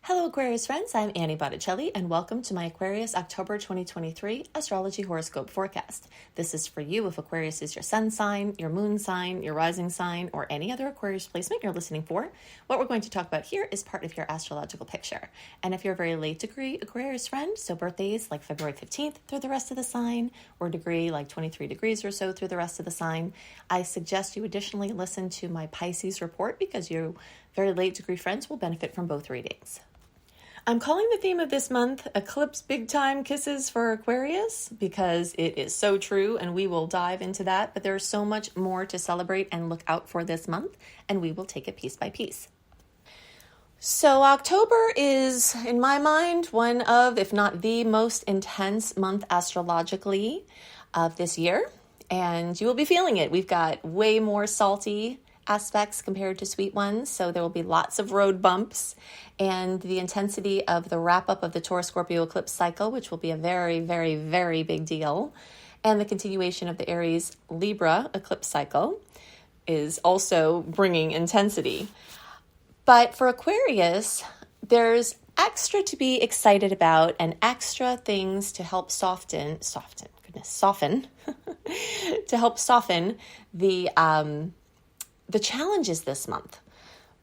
Hello Aquarius friends, I'm Annie Botticelli and welcome to my Aquarius October 2023 Astrology Horoscope Forecast. This is for you if Aquarius is your sun sign, your moon sign, your rising sign, or any other Aquarius placement you're listening for. What we're going to talk about here is part of your astrological picture. And if you're a very late degree Aquarius friend, so birthdays like February 15th through the rest of the sign, or degree like 23 degrees or so through the rest of the sign, I suggest you additionally listen to my Pisces report because your very late degree friends will benefit from both readings. I'm calling the theme of this month Eclipse Big Time Kisses for Aquarius because it is so true and we will dive into that, but there's so much more to celebrate and look out for this month and we will take it piece by piece. So October is, in my mind, one of, if not the most intense month astrologically of this year, and you will be feeling it. We've got way more salty aspects compared to sweet ones, so there will be lots of road bumps, and the intensity of the wrap-up of the Taurus-Scorpio eclipse cycle, which will be a very, very, very big deal, and the continuation of the Aries-Libra eclipse cycle is also bringing intensity. But for Aquarius, there's extra to be excited about and extra things to help soften, to help soften the challenges this month,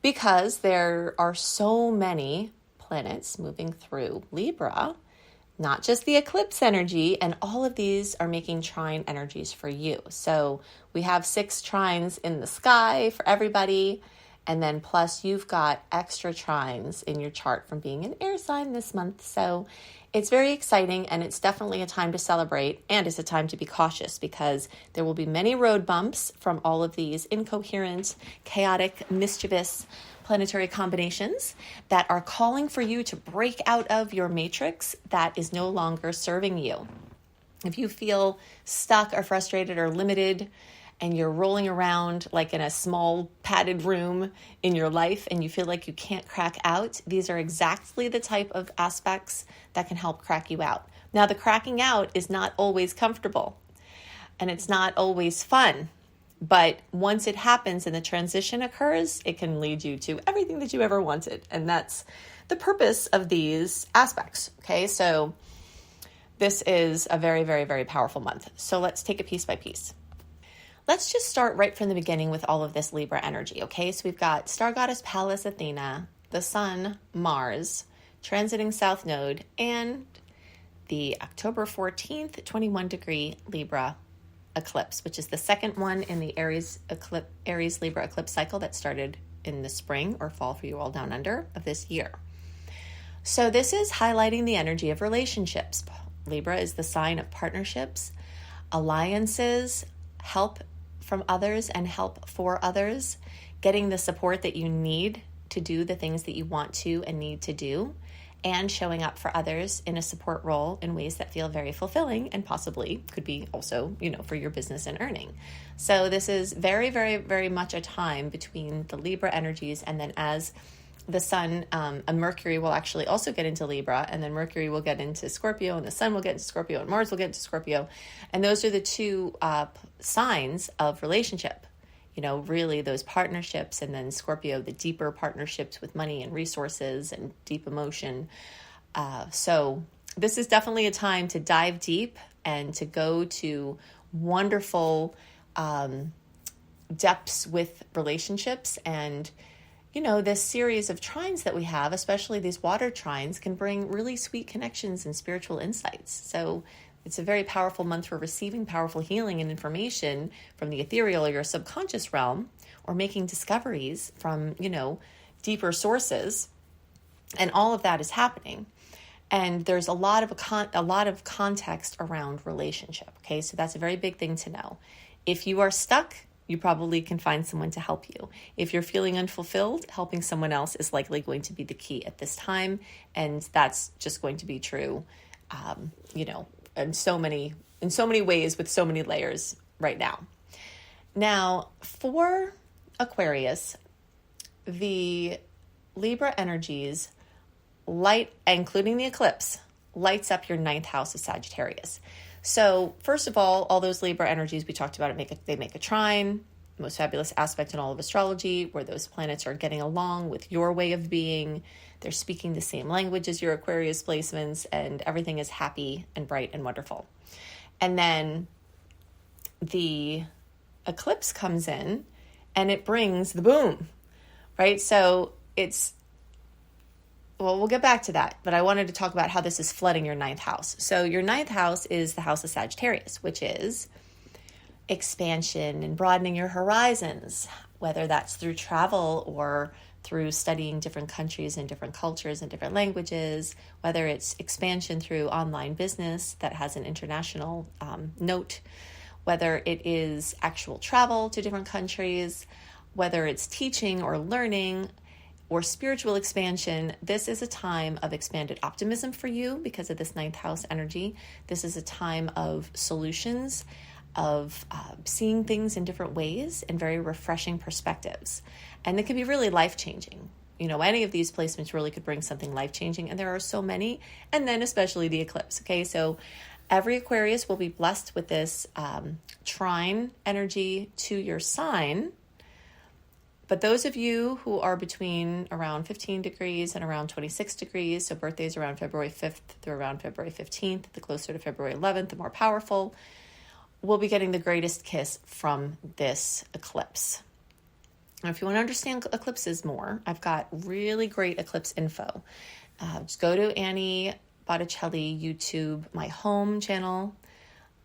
because there are so many planets moving through Libra, not just the eclipse energy, and all of these are making trine energies for you. So we have 6 trines in the sky for everybody, and then plus you've got extra trines in your chart from being an air sign this month. So it's very exciting, and it's definitely a time to celebrate, and it's a time to be cautious because there will be many road bumps from all of these incoherent, chaotic, mischievous planetary combinations that are calling for you to break out of your matrix that is no longer serving you. If you feel stuck or frustrated or limited, and you're rolling around like in a small padded room in your life and you feel like you can't crack out, these are exactly the type of aspects that can help crack you out. Now, the cracking out is not always comfortable and it's not always fun, but once it happens and the transition occurs, it can lead you to everything that you ever wanted. And that's the purpose of these aspects. Okay, so this is a very, very, very powerful month. So let's take it piece by piece. Let's just start right from the beginning with all of this Libra energy, okay? So we've got star goddess Pallas Athena, the sun, Mars, transiting South Node, and the October 14th, 21 degree Libra eclipse, which is the second one in the Aries-Libra eclipse cycle that started in the spring or fall for you all down under of this year. So this is highlighting the energy of relationships. Libra is the sign of partnerships, alliances, help from others and help for others, getting the support that you need to do the things that you want to and need to do, and showing up for others in a support role in ways that feel very fulfilling and possibly could be also, for your business and earning. So this is very, very, very much a time between the Libra energies, and then as the sun and Mercury will actually also get into Libra, and then Mercury will get into Scorpio, and the sun will get into Scorpio, and Mars will get into Scorpio. And those are the two signs of relationship, really those partnerships, and then Scorpio, the deeper partnerships with money and resources and deep emotion. So this is definitely a time to dive deep and to go to wonderful depths with relationships. And this series of trines that we have, especially these water trines, can bring really sweet connections and spiritual insights. So it's a very powerful month for receiving powerful healing and information from the ethereal or your subconscious realm, or making discoveries from, deeper sources. And all of that is happening. And there's a lot of context around relationship. Okay, so that's a very big thing to know. If you are stuck, you probably can find someone to help you. If you're feeling unfulfilled, helping someone else is likely going to be the key at this time. And that's just going to be true, in so many ways with so many layers right now. Now, for Aquarius, the Libra energies including the eclipse, lights up your 9th house of Sagittarius. So first of all those Libra energies we talked about, they make a trine most fabulous aspect in all of astrology, where those planets are getting along with your way of being. They're speaking the same language as your Aquarius placements, and everything is happy and bright and wonderful. And then the eclipse comes in and it brings the boom, right? So we'll get back to that, but I wanted to talk about how this is flooding your ninth house. So your ninth house is the house of Sagittarius, which is expansion and broadening your horizons, whether that's through travel or through studying different countries and different cultures and different languages, whether it's expansion through online business that has an international note, whether it is actual travel to different countries, whether it's teaching or learning or spiritual expansion. This is a time of expanded optimism for you because of this ninth house energy. This is a time of solutions, of seeing things in different ways and very refreshing perspectives. And it can be really life-changing. You know, any of these placements really could bring something life-changing, and there are so many, and then especially the eclipse, okay? So every Aquarius will be blessed with this trine energy to your sign. But those of you who are between around 15 degrees and around 26 degrees, so birthdays around February 5th through around February 15th, the closer to February 11th, the more powerful, will be getting the greatest kiss from this eclipse. Now, if you want to understand eclipses more, I've got really great eclipse info. Just go to Annie Botticelli YouTube, my home channel,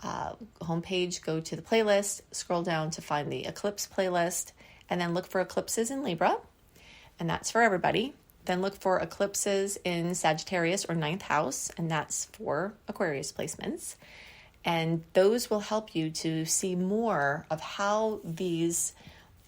homepage, go to the playlist, scroll down to find the eclipse playlist, and then look for eclipses in Libra, and that's for everybody. Then look for eclipses in Sagittarius or ninth house, and that's for Aquarius placements. And those will help you to see more of how these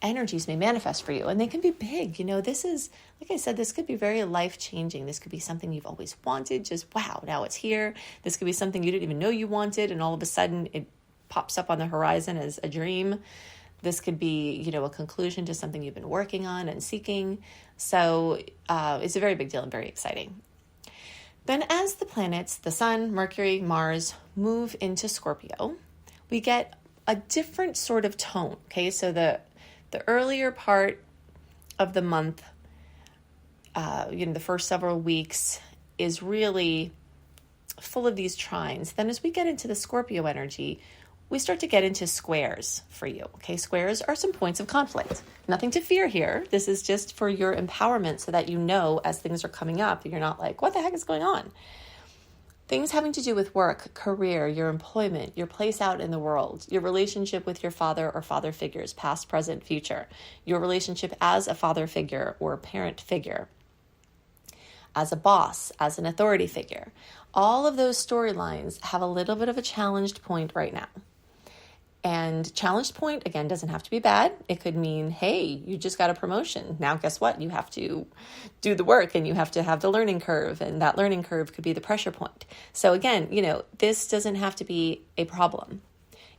energies may manifest for you. And they can be big. You know, this is, like I said, this could be very life-changing. This could be something you've always wanted, just wow, now it's here. This could be something you didn't even know you wanted, and all of a sudden it pops up on the horizon as a dream. This could be, you know, a conclusion to something you've been working on and seeking. So it's a very big deal and very exciting. Then as the planets, the Sun, Mercury, Mars, move into Scorpio, we get a different sort of tone, okay? So the earlier part of the month, the first several weeks is really full of these trines. Then as we get into the Scorpio energy, we start to get into squares for you, okay? Squares are some points of conflict. Nothing to fear here. This is just for your empowerment so that you know as things are coming up, you're not like, what the heck is going on? Things having to do with work, career, your employment, your place out in the world, your relationship with your father or father figures, past, present, future, your relationship as a father figure or parent figure, as a boss, as an authority figure. All of those storylines have a little bit of a challenged point right now. And challenged point, again, doesn't have to be bad. It could mean, hey, you just got a promotion. Now, guess what? You have to do the work and you have to have the learning curve. And that learning curve could be the pressure point. So again, this doesn't have to be a problem.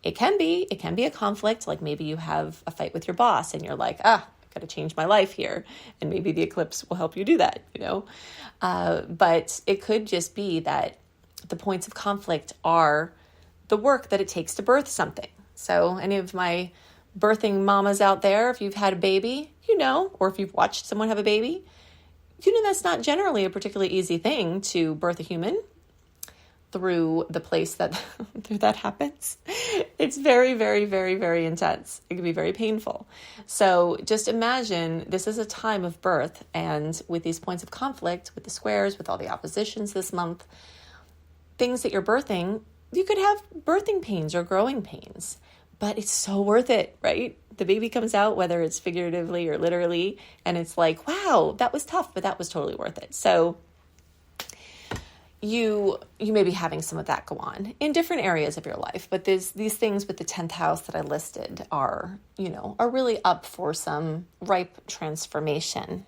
It can be a conflict. Like maybe you have a fight with your boss and you're like, I've got to change my life here. And maybe the eclipse will help you do that, But it could just be that the points of conflict are the work that it takes to birth something. So any of my birthing mamas out there, if you've had a baby, or if you've watched someone have a baby, that's not generally a particularly easy thing to birth a human through the place that happens. It's very, very, very, very intense. It can be very painful. So just imagine this is a time of birth, and with these points of conflict, with the squares, with all the oppositions this month, things that you're birthing, you could have birthing pains or growing pains, but it's so worth it, right? The baby comes out, whether it's figuratively or literally, and it's like, wow, that was tough, but that was totally worth it. So you may be having some of that go on in different areas of your life, but these things with the 10th house that I listed are really up for some ripe transformation.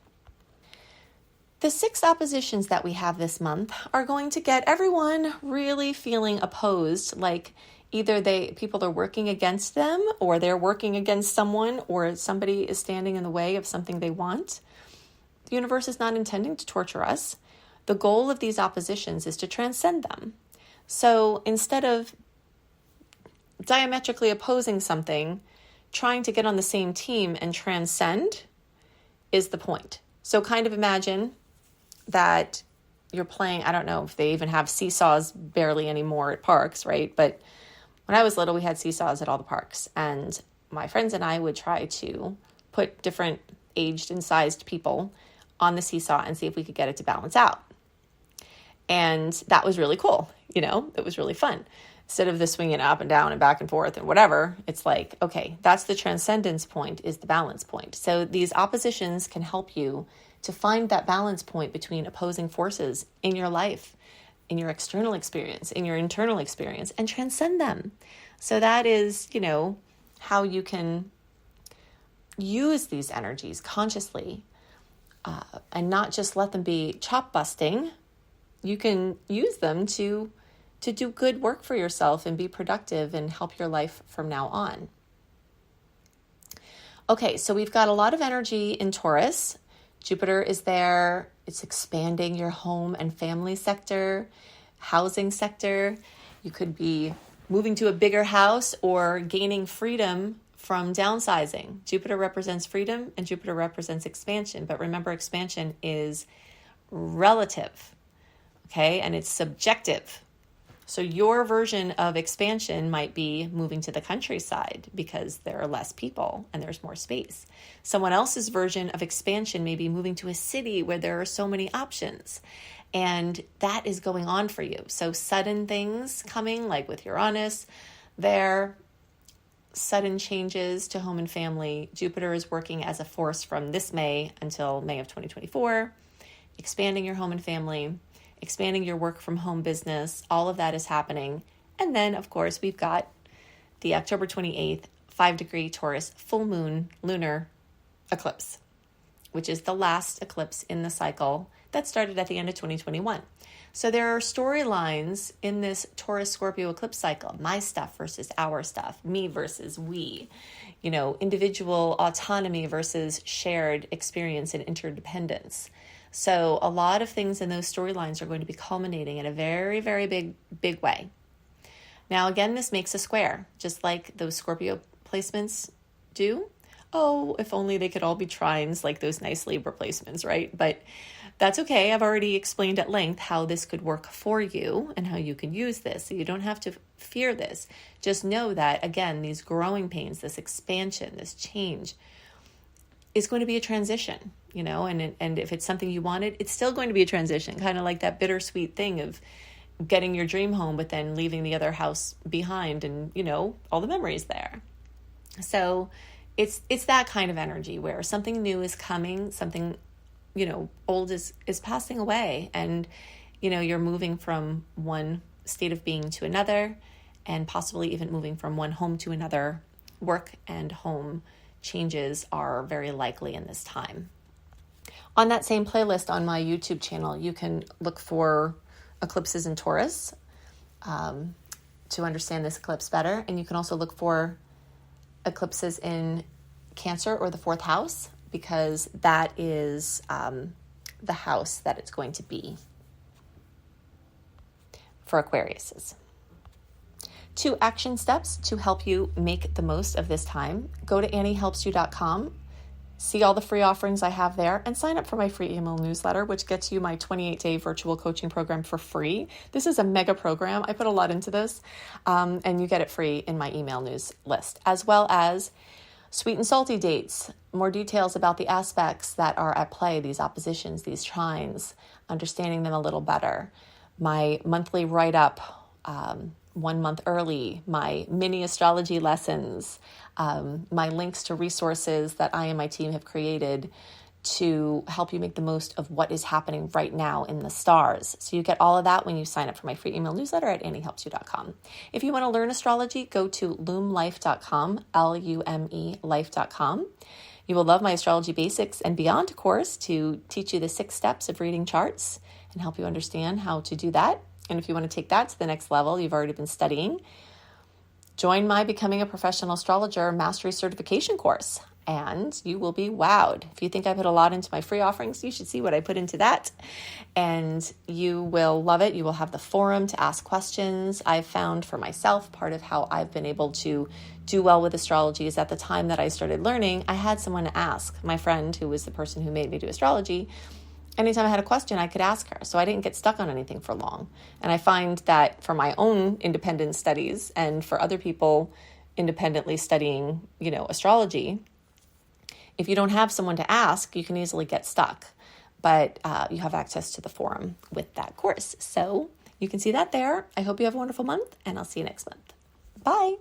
The 6 oppositions that we have this month are going to get everyone really feeling opposed, like either people are working against them, or they're working against someone, or somebody is standing in the way of something they want. The universe is not intending to torture us. The goal of these oppositions is to transcend them. So instead of diametrically opposing something, trying to get on the same team and transcend is the point. So kind of imagine that you're playing, I don't know if they even have seesaws barely anymore at parks, right? But when I was little, we had seesaws at all the parks. And my friends and I would try to put different aged and sized people on the seesaw and see if we could get it to balance out. And that was really cool. It was really fun. Instead of the swinging up and down and back and forth and whatever, it's like, okay, that's the transcendence point, is the balance point. So these oppositions can help you to find that balance point between opposing forces in your life, in your external experience, in your internal experience, and transcend them. So that is, how you can use these energies consciously and not just let them be chop busting. You can use them to do good work for yourself and be productive and help your life from now on. Okay, so we've got a lot of energy in Taurus. Jupiter is there. It's expanding your home and family sector, housing sector. You could be moving to a bigger house or gaining freedom from downsizing. Jupiter represents freedom and Jupiter represents expansion. But remember, expansion is relative, okay? And it's subjective. So your version of expansion might be moving to the countryside because there are less people and there's more space. Someone else's version of expansion may be moving to a city where there are so many options. And that is going on for you. So sudden things coming, like with Uranus, there, sudden changes to home and family. Jupiter is working as a force from this May until May of 2024, expanding your home and family, expanding your work from home business. All of that is happening. And then, of course, we've got the October 28th, 5-degree Taurus full moon lunar eclipse, which is the last eclipse in the cycle that started at the end of 2021. So there are storylines in this Taurus Scorpio eclipse cycle, my stuff versus our stuff, me versus we, individual autonomy versus shared experience and interdependence. So a lot of things in those storylines are going to be culminating in a very, very big way. Now, again, this makes a square, just like those Scorpio placements do. Oh, if only they could all be trines like those nice Libra placements, right? But that's okay. I've already explained at length how this could work for you and how you can use this. So you don't have to fear this. Just know that, again, these growing pains, this expansion, this change is going to be a transition, and if it's something you wanted, it's still going to be a transition, kind of like that bittersweet thing of getting your dream home, but then leaving the other house behind and, all the memories there. So it's that kind of energy where something new is coming, something, old is passing away, and, you're moving from one state of being to another, and possibly even moving from one home to another. Work and home changes are very likely in this time. On that same playlist on my YouTube channel, you can look for eclipses in Taurus to understand this eclipse better. And you can also look for eclipses in Cancer or the 4th house, because that is the house that it's going to be for Aquariuses. 2 action steps to help you make the most of this time. Go to AnnieHelpsYou.com, see all the free offerings I have there, and sign up for my free email newsletter, which gets you my 28-day virtual coaching program for free. This is a mega program. I put a lot into this, and you get it free in my email news list, as well as sweet and salty dates, more details about the aspects that are at play, these oppositions, these trines, understanding them a little better. My monthly write-up, 1 month early, my mini astrology lessons, my links to resources that I and my team have created to help you make the most of what is happening right now in the stars. So you get all of that when you sign up for my free email newsletter at AnnieHelpsYou.com. If you want to learn astrology, go to lumelife.com, Lume life.com. You will love my Astrology Basics and Beyond course to teach you the 6 steps of reading charts and help you understand how to do that. And if you want to take that to the next level, you've already been studying, join my Becoming a Professional Astrologer Mastery Certification Course and you will be wowed. If you think I put a lot into my free offerings, you should see what I put into that, and you will love it. You will have the forum to ask questions. I've found for myself, part of how I've been able to do well with astrology is at the time that I started learning, I had someone to ask. My friend, who was the person who made me do astrology, anytime I had a question, I could ask her. So I didn't get stuck on anything for long. And I find that for my own independent studies and for other people independently studying, astrology, if you don't have someone to ask, you can easily get stuck. But you have access to the forum with that course. So you can see that there. I hope you have a wonderful month, and I'll see you next month. Bye.